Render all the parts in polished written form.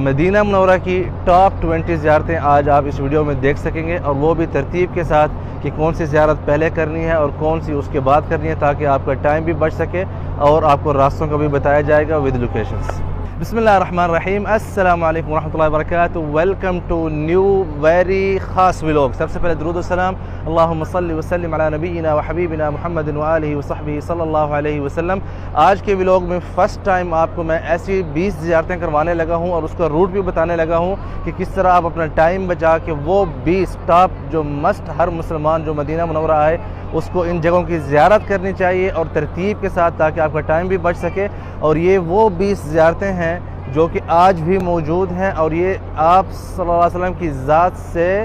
مدینہ منورہ کی ٹاپ 20 زیارتیں آج آپ اس ویڈیو میں دیکھ سکیں گے، اور وہ بھی ترتیب کے ساتھ کہ کون سی زیارت پہلے کرنی ہے اور کون سی اس کے بعد کرنی ہے، تاکہ آپ کا ٹائم بھی بچ سکے اور آپ کو راستوں کا بھی بتایا جائے گا ود لوکیشنز۔ بسم اللہ الرحمن الرحیم، السلام علیکم ورحمۃ اللہ وبرکاتہ، ویلکم ٹو نیو ویری خاص ولاگ۔ سب سے پہلے درود السلام، اللہم صلی وسلم علی نبینا و حبیبنا محمد وآلہ وصحبہ صلی اللہ علیہ وسلم۔ آج کے ولاگ میں فرسٹ ٹائم آپ کو میں ایسی 20 زیارتیں کروانے لگا ہوں اور اس کا روٹ بھی بتانے لگا ہوں کہ کس طرح آپ اپنا ٹائم بچا کے وہ 20 ٹاپ جو مسٹ ہر مسلمان جو مدینہ منورہ آئے اس کو ان جگہوں کی زیارت کرنی چاہیے اور ترتیب کے ساتھ، تاکہ آپ کا ٹائم بھی بچ سکے۔ اور یہ وہ 20 زیارتیں ہیں جو کہ آج بھی موجود ہیں، اور یہ آپ صلی اللہ علیہ وسلم کی ذات سے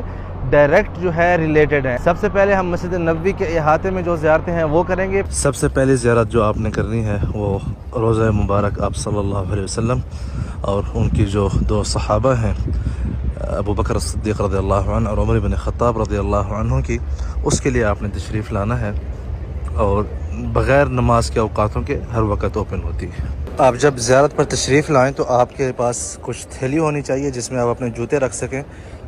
ڈائریکٹ جو ہے ریلیٹڈ ہیں۔ سب سے پہلے ہم مسجد نبوی کے احاطے میں جو زیارتیں ہیں وہ کریں گے۔ سب سے پہلی زیارت جو آپ نے کرنی ہے وہ روضہ مبارک آپ صلی اللہ علیہ وسلم اور ان کی جو دو صحابہ ہیں ابو بکر صدیق رضی اللہ عنہ اور عمر بن خطاب رضی اللہ عنہ کی، اس کے لیے آپ نے تشریف لانا ہے، اور بغیر نماز کے اوقاتوں کے ہر وقت اوپن ہوتی ہے۔ آپ جب زیارت پر تشریف لائیں تو آپ کے پاس کچھ تھیلی ہونی چاہیے جس میں آپ اپنے جوتے رکھ سکیں،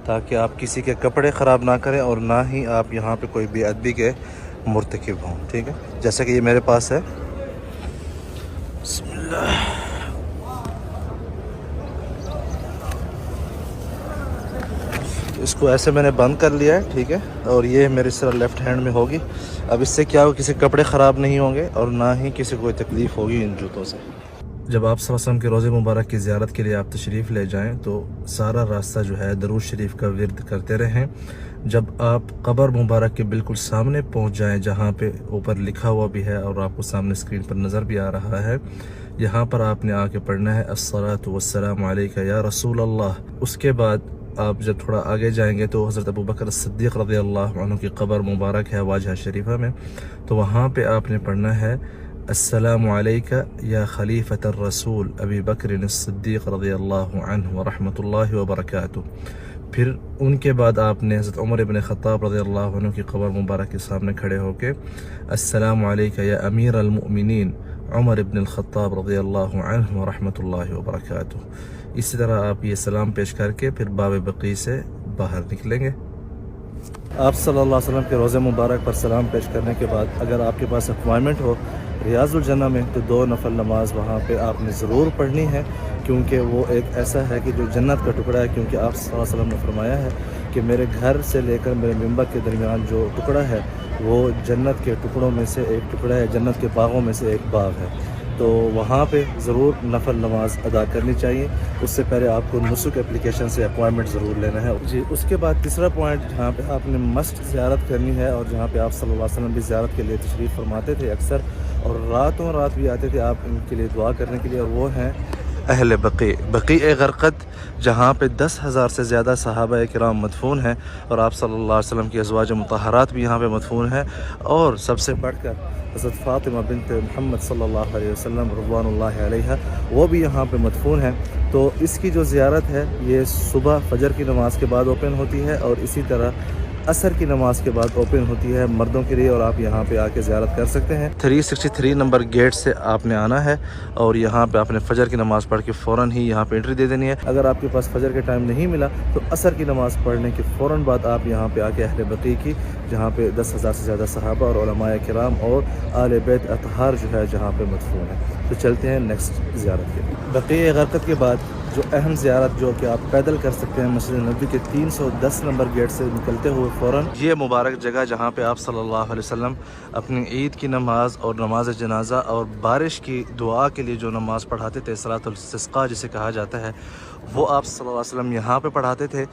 تاکہ آپ کسی کے کپڑے خراب نہ کریں اور نہ ہی آپ یہاں پہ کوئی بے ادبی کے مرتکب ہوں، ٹھیک ہے؟ جیسا کہ یہ میرے پاس ہے، بسم اللہ۔ اس کو ایسے میں نے بند کر لیا ہے، ٹھیک ہے، اور یہ میرے سر لیفٹ ہینڈ میں ہوگی۔ اب اس سے کیا ہو، کسی کپڑے خراب نہیں ہوں گے اور نہ ہی کسی کو کوئی تکلیف ہوگی ان جوتوں سے۔ جب آپ صلی اللہ علیہ وسلم کے روضہ مبارک کی زیارت کے لیے آپ تشریف لے جائیں تو سارا راستہ جو ہے درود شریف کا ورد کرتے رہیں۔ جب آپ قبر مبارک کے بالکل سامنے پہنچ جائیں، جہاں پہ اوپر لکھا ہوا بھی ہے اور آپ کو سامنے اسکرین پر نظر بھی آ رہا ہے، یہاں پر آپ نے آ کے پڑھنا ہے الصلاۃ والسلام علیک یا رسول اللہ۔ اس کے بعد آپ جب تھوڑا آگے جائیں گے تو حضرت ابو بکر صدیق رضی اللہ عنہ کی قبر مبارک ہے واجہ شریفہ میں، تو وہاں پہ آپ نے پڑھنا ہے السلام علیکہ یا خلیفۃ الرسول ابی بکر الصدیق رضی اللہ عنہ ورحمۃ اللہ وبرکاتہ۔ پھر ان کے بعد آپ نے حضرت عمر بن خطاب رضی اللہ عنہ کی قبر مبارک کے سامنے کھڑے ہو کے السلام علیکہ یا امیر المؤمنین عمر بن الخطاب رضی اللہ عنہ ورحمۃ اللہ وبرکاتہ۔ اسی طرح آپ یہ سلام پیش کر کے پھر باب بقیع سے باہر نکلیں گے۔ آپ صلی اللہ علیہ وسلم کے روضہ مبارک پر سلام پیش کرنے کے بعد اگر آپ کے پاس اپوائنمنٹ ہو ریاض الجنہ میں تو 2 نفل نماز وہاں پہ آپ نے ضرور پڑھنی ہے، کیونکہ وہ ایک ایسا ہے کہ جو جنت کا ٹکڑا ہے، کیونکہ آپ صلی اللہ علیہ وسلم نے فرمایا ہے کہ میرے گھر سے لے کر میرے ممبر کے درمیان جو ٹکڑا ہے وہ جنت کے ٹکڑوں میں سے ایک ٹکڑا ہے، جنت کے باغوں میں سے ایک باغ ہے، تو وہاں پہ ضرور نفل نماز ادا کرنی چاہیے۔ اس سے پہلے آپ کو نسک اپلیکیشن سے اپوائنمنٹ ضرور لینا ہے جی۔ اس کے بعد تیسرا پوائنٹ جہاں پہ آپ نے مسٹ زیارت کرنی ہے، اور جہاں پہ آپ صلی اللہ علیہ وسلم بھی زیارت کے لیے تشریف فرماتے تھے اکثر، اور راتوں رات بھی آتے تھے آپ ان کے لیے دعا کرنے کے لیے، اور وہ ہیں اہل بقیع، بقیع غرقد، جہاں پہ 10,000 سے زیادہ صحابہ کرام مدفون ہیں، اور آپ صلی اللہ علیہ وسلم کی ازواج مطہرات بھی یہاں پہ مدفون ہیں، اور سب سے بڑھ کر حضرت فاطمہ بنت محمد صلی اللہ علیہ وسلم رضوان اللہ علیہ وہ بھی یہاں پہ مدفون ہیں۔ تو اس کی جو زیارت ہے یہ صبح فجر کی نماز کے بعد اوپن ہوتی ہے، اور اسی طرح عصر کی نماز کے بعد اوپن ہوتی ہے مردوں کے لیے، اور آپ یہاں پہ آ کے زیارت کر سکتے ہیں۔ 363 نمبر گیٹ سے آپ نے آنا ہے، اور یہاں پہ آپ نے فجر کی نماز پڑھ کے فوراً ہی یہاں پہ انٹری دے دینی ہے۔ اگر آپ کے پاس فجر کے ٹائم نہیں ملا تو عصر کی نماز پڑھنے کے فوراً بعد آپ یہاں پہ آ کے اہل بقیع کی، جہاں پہ 10,000 سے زیادہ صحابہ اور علماء کرام اور آل بیت اطہار جو ہے جہاں پہ مدفون ہے۔ تو چلتے ہیں نیکسٹ زیارت کے لیے۔ بقیع غرقد کے بعد جو اہم زیارت جو کہ آپ پیدل کر سکتے ہیں مسجد نبوی کے 310 نمبر گیٹ سے نکلتے ہوئے فوراً، یہ مبارک جگہ جہاں پہ آپ صلی اللہ علیہ وسلم اپنی عید کی نماز اور نماز جنازہ اور بارش کی دعا کے لیے جو نماز پڑھاتے تھے، صلاۃ الاستسقاء جسے کہا جاتا ہے، وہ آپ صلی اللہ علیہ وسلم یہاں پہ پڑھاتے تھے۔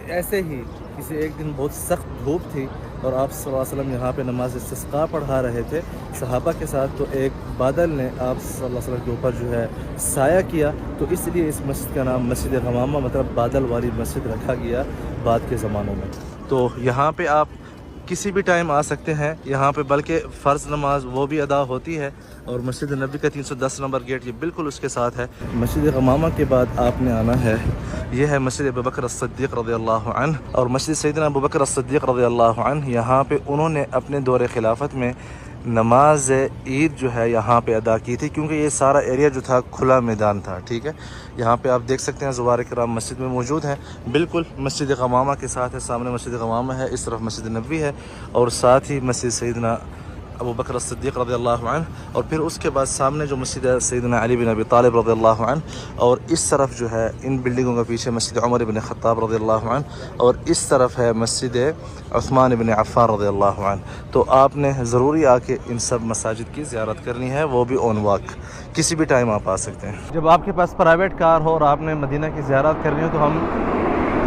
ایسے ہی کسی ایک دن بہت سخت دھوپ تھی اور آپ صلی اللہ علیہ وسلم یہاں پہ نماز استسقاء پڑھا رہے تھے صحابہ کے ساتھ، تو ایک بادل نے آپ صلی اللہ علیہ وسلم کے اوپر جو ہے سایہ کیا، تو اس لیے اس مسجد کا نام مسجد غمامہ مطلب بادل والی مسجد رکھا گیا بعد کے زمانوں میں۔ تو یہاں پہ آپ کسی بھی ٹائم آ سکتے ہیں یہاں پہ، بلکہ فرض نماز وہ بھی ادا ہوتی ہے، اور مسجد نبوی کا 310 نمبر گیٹ یہ بالکل اس کے ساتھ ہے۔ مسجد غمامہ کے بعد آپ نے آنا ہے، یہ ہے مسجد ابو بکر الصدیق رضی اللہ عنہ، اور مسجد سیدنا ابو بکر الصدیق رضی اللہ عنہ یہاں پہ انہوں نے اپنے دور خلافت میں نماز عید جو ہے یہاں پہ ادا کی تھی، کیونکہ یہ سارا ایریا جو تھا کھلا میدان تھا، ٹھیک ہے. یہاں پہ آپ دیکھ سکتے ہیں زوار کرام مسجد میں موجود ہیں، بالکل مسجد غمامہ کے ساتھ ہے، سامنے مسجد غمامہ ہے، اس طرف مسجد نبوی ہے، اور ساتھ ہی مسجد سیدنا ابو بکر الصدیق رضی اللہ عنہ، اور پھر اس کے بعد سامنے جو مسجد ہے سیدنا علی بن ابی طالب رضی اللہ عنہ، اور اس طرف جو ہے ان بلڈنگوں کے پیچھے مسجد عمر بن خطاب رضی اللہ عنہ، اور اس طرف ہے مسجد عثمان بن عفان رضی اللہ عنہ. تو آپ نے ضروری آ کے ان سب مساجد کی زیارت کرنی ہے، وہ بھی آن واک، کسی بھی ٹائم آپ آ سکتے ہیں. جب آپ کے پاس پرائیویٹ کار ہو اور آپ نے مدینہ کی زیارت کرنی ہو تو ہم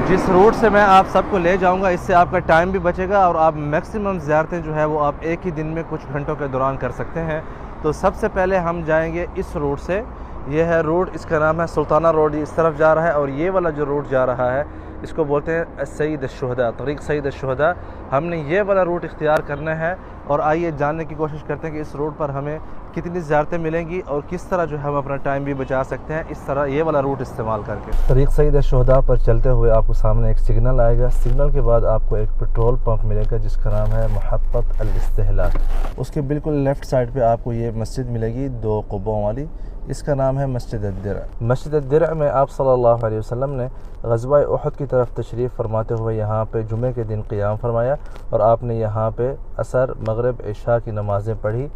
جس روٹ سے میں آپ سب کو لے جاؤں گا، اس سے آپ کا ٹائم بھی بچے گا اور آپ میکسیمم زیارتیں جو ہے وہ آپ ایک ہی دن میں کچھ گھنٹوں کے دوران کر سکتے ہیں. تو سب سے پہلے ہم جائیں گے اس روٹ سے، یہ ہے روٹ، اس کا نام ہے سلطانہ روڈ، اس طرف جا رہا ہے، اور یہ والا جو روٹ جا رہا ہے اس کو بولتے ہیں سید الشہداء، طریق سید الشہداء. ہم نے یہ والا روٹ اختیار کرنا ہے، اور آئیے جاننے کی کوشش کرتے ہیں کہ اس روٹ پر ہمیں کتنی زیارتیں ملیں گی اور کس طرح جو ہے ہم اپنا ٹائم بھی بچا سکتے ہیں اس طرح یہ والا روٹ استعمال کر کے. طریق سید الشہداء پر چلتے ہوئے آپ کو سامنے ایک سگنل آئے گا، سگنل کے بعد آپ کو ایک پیٹرول پمپ ملے گا جس کا نام ہے محطت الاستہلاک. اس کے بالکل لیفٹ سائڈ پہ آپ کو یہ مسجد ملے گی 2 قبوں والی، اس کا نام ہے مسجد الدرع. مسجد الدرع میں آپ صلی اللہ علیہ وسلم نے غزوہ احد کی طرف تشریف فرماتے ہوئے یہاں پہ جمعے کے دن قیام فرمایا، اور آپ نے یہاں پہ عصر، مغرب، عشاء کی نمازیں پڑھی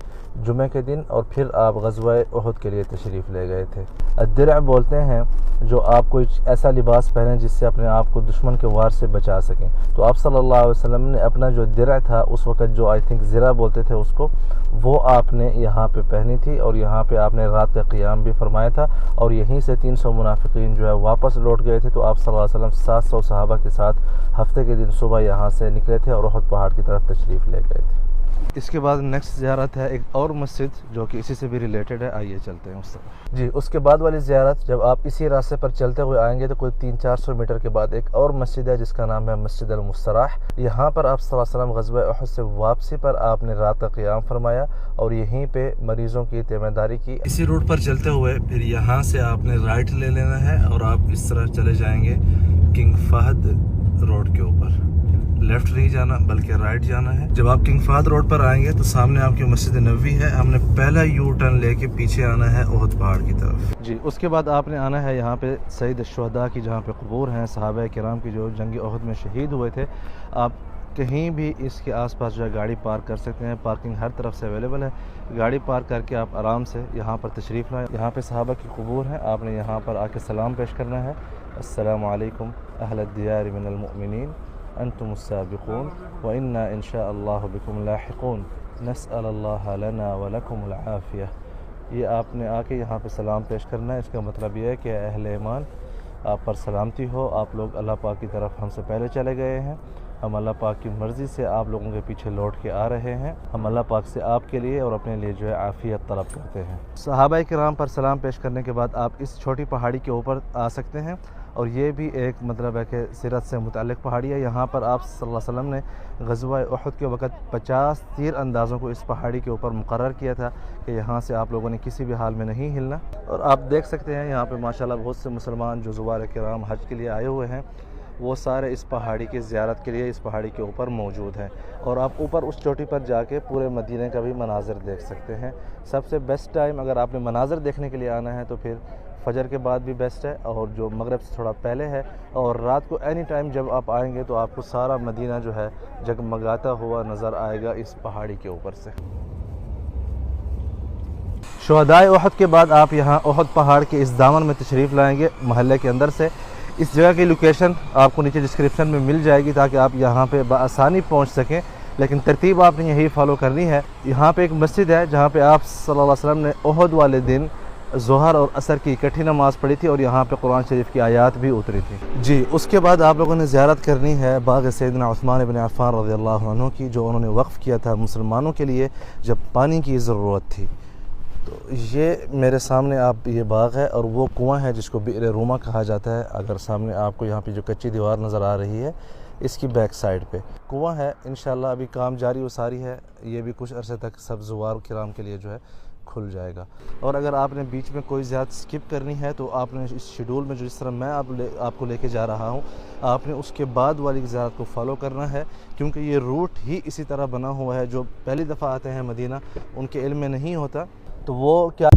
جمعے کے دن، اور پھر آپ غزوہ احد کے لیے تشریف لے گئے تھے. الدرع بولتے ہیں جو آپ کو ایسا لباس پہنے جس سے اپنے آپ کو دشمن کے وار سے بچا سکیں. تو آپ صلی اللہ علیہ وسلم نے اپنا جو درع تھا اس وقت، جو آئی تھنک زرہ بولتے تھے اس کو، وہ آپ نے یہاں پہ پہنی تھی، اور یہاں پہ آپ نے رات کا قیام بھی فرمایا تھا، اور یہیں سے 300 منافقین جو ہے واپس لوٹ گئے تھے. تو آپ صلی اللہ علیہ وسلم 700 صحابہ کے ساتھ ہفتے کے دن صبح یہاں سے نکلے تھے اور احد پہاڑ کی طرف تشریف لے گئے تھے. اس کے بعد نیکسٹ زیارت ہے ایک اور مسجد جو کہ اسی سے بھی ریلیٹڈ ہے، آئیے چلتے ہیں اس طرف. جی، اس کے بعد والی زیارت جب آپ اسی راستے پر چلتے ہوئے آئیں گے تو کوئی 300-400 میٹر کے بعد ایک اور مسجد ہے جس کا نام ہے مسجد المستراح. یہاں پر آپ صلی اللہ علیہ وسلم غزوہ احد سے واپسی پر آپ نے رات کا قیام فرمایا اور یہیں پہ مریضوں کی تیمارداری کی. اسی روڈ پر چلتے ہوئے پھر یہاں سے آپ نے رائٹ لے لینا ہے اور آپ اس طرح چلے جائیں گے کنگ فہد روڈ کے اوپر. لیفٹ نہیں جانا بلکہ رائٹ جانا ہے. جب آپ کنگ فہد روڈ پر آئیں گے تو سامنے آپ کی مسجد نبوی ہے. ہم نے پہلا یو ٹرن لے کے پیچھے آنا ہے احد پہاڑ کی طرف. جی، اس کے بعد آپ نے آنا ہے یہاں پہ سید الشہداء کی جہاں پہ قبور ہیں صحابہ کرام کی جو جنگ احد میں شہید ہوئے تھے. آپ کہیں بھی اس کے آس پاس جو ہے گاڑی پارک کر سکتے ہیں، پارکنگ ہر طرف سے اویلیبل ہے. گاڑی پارک کر کے آپ آرام سے یہاں پر تشریف لائیں. یہاں پہ صحابہ کی قبور ہیں، آپ نے یہاں پر آ کے سلام پیش کرنا ہے. السلام علیکم اہل الدیار من المؤمنین انتم السابقون وإنا ان شاء اللہ بكم لاحقون نسأل اللہ لنا ولکم العافیہ. یہ آپ نے آ کے یہاں پہ سلام پیش کرنا ہے. اس کا مطلب یہ ہے کہ اہل ایمان آپ پر سلامتی ہو، آپ لوگ اللہ پاک کی طرف ہم سے پہلے چلے گئے ہیں، ہم اللہ پاک کی مرضی سے آپ لوگوں کے پیچھے لوٹ کے آ رہے ہیں. ہم اللہ پاک سے آپ کے لیے اور اپنے لیے جو ہے عافیت طلب کرتے ہیں. صحابہ کرام پر سلام پیش کرنے کے بعد آپ اس چھوٹی پہاڑی کے اوپر آ سکتے ہیں، اور یہ بھی ایک مطلب ہے کہ سیرت سے متعلق پہاڑی ہے. یہاں پر آپ صلی اللہ علیہ وسلم نے غزوہ احد کے وقت 50 تیر اندازوں کو اس پہاڑی کے اوپر مقرر کیا تھا کہ یہاں سے آپ لوگوں نے کسی بھی حال میں نہیں ہلنا. اور آپ دیکھ سکتے ہیں یہاں پہ ماشاءاللہ بہت سے مسلمان جو زوار کرام حج کے لیے آئے ہوئے ہیں وہ سارے اس پہاڑی کی زیارت کے لیے اس پہاڑی کے اوپر موجود ہیں، اور آپ اوپر اس چوٹی پر جا کے پورے مدینہ کا بھی مناظر دیکھ سکتے ہیں. سب سے بیسٹ ٹائم اگر آپ نے مناظر دیکھنے کے لیے آنا ہے تو پھر فجر کے بعد بھی بیسٹ ہے، اور جو مغرب سے تھوڑا پہلے ہے، اور رات کو اینی ٹائم جب آپ آئیں گے تو آپ کو سارا مدینہ جو ہے جگمگاتا ہوا نظر آئے گا اس پہاڑی کے اوپر سے. شہدائے احد کے بعد آپ یہاں احد پہاڑ کے اس دامن میں تشریف لائیں گے محلے کے اندر سے. اس جگہ کی لوکیشن آپ کو نیچے ڈسکرپشن میں مل جائے گی تاکہ آپ یہاں پہ بآسانی پہنچ سکیں، لیکن ترتیب آپ نے یہی فالو کرنی ہے. یہاں پہ ایک مسجد ہے جہاں پہ آپ صلی اللہ علیہ وسلم نے احد والے دن ظہر اور عصر کی اکٹھی نماز پڑھی تھی، اور یہاں پہ قرآن شریف کی آیات بھی اتری تھی. جی، اس کے بعد آپ لوگوں نے زیارت کرنی ہے باغ سیدنا عثمان بن عفان رضی اللہ عنہ کی، جو انہوں نے وقف کیا تھا مسلمانوں کے لیے جب پانی کی ضرورت تھی. تو یہ میرے سامنے آپ یہ باغ ہے، اور وہ کنواں ہے جس کو بئر روما کہا جاتا ہے. اگر سامنے آپ کو یہاں پہ جو کچی دیوار نظر آ رہی ہے اس کی بیک سائڈ پہ کنواں ہے. انشاءاللہ ابھی کام جاری و ساری ہے، یہ بھی کچھ عرصے تک سب زوار کرام کے لیے جو ہے کھل جائے گا. اور اگر آپ نے بیچ میں کوئی زیارت سکپ کرنی ہے تو آپ نے اس شیڈول میں جس طرح میں آپ کو لے کے جا رہا ہوں آپ نے اس کے بعد والی زیارت کو فالو کرنا ہے, کیونکہ یہ روٹ ہی اسی طرح بنا ہوا ہے. جو پہلی دفعہ آتے ہیں مدینہ ان کے علم میں نہیں ہوتا, تو وہ کیا